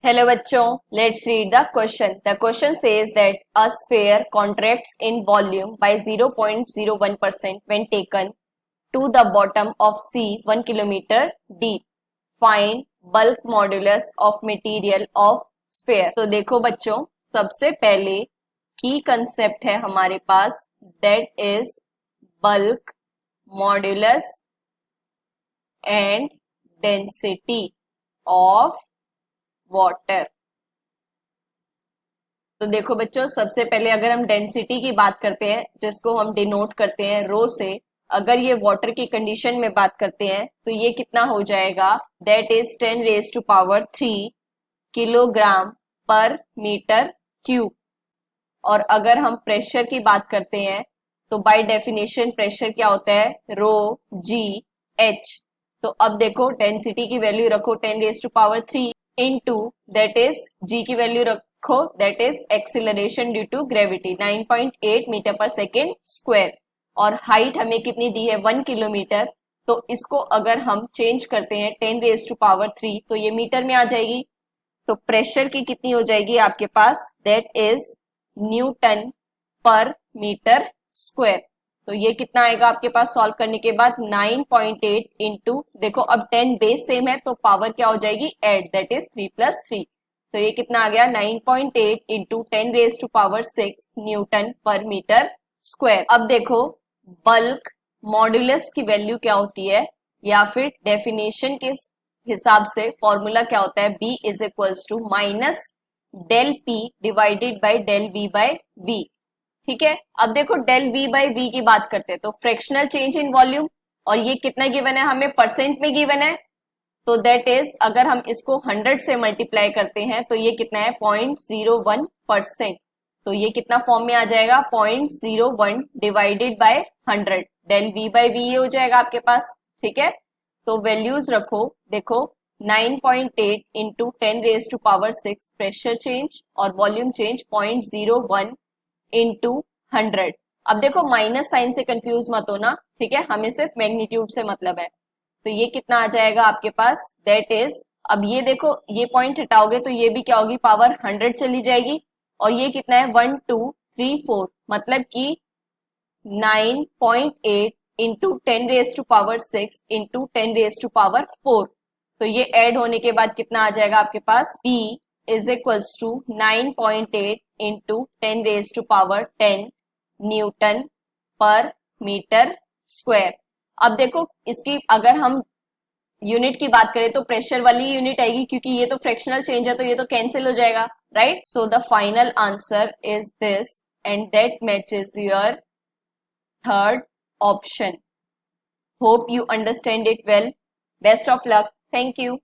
Hello बच्चों, let's read the question. The question says that a sphere contracts in volume by 0.01% when taken to the bottom of sea 1 kilometer deep. Find bulk modulus of material of sphere. तो देखो बच्चों, सबसे पहले की concept है हमारे पास, that is bulk modulus and density of water. तो देखो बच्चों, सबसे पहले अगर हम डेंसिटी की बात करते हैं, जिसको हम डिनोट करते हैं रो से, अगर ये वाटर की कंडीशन में बात करते हैं तो ये कितना हो जाएगा, दैट इज 10⁻³ किलोग्राम पर मीटर क्यूब। और अगर हम प्रेशर की बात करते हैं तो बाय डेफिनेशन प्रेशर क्या होता है, ρg(h). तो अब देखो डेंसिटी की वैल्यू रखो 10⁻³ इनटू दैट इज जी की वैल्यू रखो that is acceleration due to gravity 9.8 metre पर सेकेंड स्क्वायर, और हाइट हमें कितनी दी है 1 किलोमीटर। तो इसको अगर हम चेंज करते हैं 10⁻³ तो ये मीटर में आ जाएगी। तो प्रेशर की कितनी हो जाएगी आपके पास, दैट इज न्यूटन पर मीटर स्क्वायर। तो ये कितना आएगा आपके पास सॉल्व करने के बाद 9.8 इंटू, देखो अब 10 बेस सेम है तो पावर क्या हो जाएगी ऐड, दैट इज 3+3। तो ये कितना आ गया 9.8 इंटू 10⁻6 न्यूटन पर मीटर स्क्वायर। अब देखो बल्क मॉड्यूलस की वैल्यू क्या होती है, या फिर डेफिनेशन के हिसाब से फॉर्मूला क्या होता है, B is equals to minus del P divided by del V by V। ठीक है, अब देखो डेल V बाई V की बात करते हैं तो फ्रैक्शनल चेंज इन वॉल्यूम, और ये कितना गिवन है हमें, परसेंट में गिवन है। तो दैट इज अगर हम इसको 100 से मल्टीप्लाई करते हैं तो ये कितना है 0.01%। तो ये कितना फॉर्म में आ जाएगा 0.01 divided by 100, del V by V ये हो जाएगा आपके पास। ठीक है, तो वैल्यूज रखो, देखो 9.8 इंटू 10⁻6 प्रेशर चेंज और वॉल्यूम चेंज 0.01 इंटू 100। अब देखो माइनस साइन से कंफ्यूज मत होना, ठीक है, हमें सिर्फ मैग्नीट्यूड से मतलब है। तो ये कितना आ जाएगा आपके पास, दैट इज, अब ये देखो ये पॉइंट हटाओगे तो ये भी क्या होगी, पावर 100 चली जाएगी, और ये कितना है 1 2 3 4, मतलब कि 9.8 इंटू 10⁻6 इंटू 10⁻4। तो ये ऐड होने के बाद कितना आ जाएगा आपके पास, B is equals to 9.8 into 10⁻10 newton पर मीटर स्क्वायर। अब देखो इसकी अगर हम यूनिट की बात करें तो प्रेशर वाली यूनिट आएगी, क्योंकि ये तो फ्रैक्शनल चेंज है तो ये तो कैंसिल हो जाएगा, right. So the final answer is this and that matches your third option. Hope you understand it well. Best of luck. Thank you.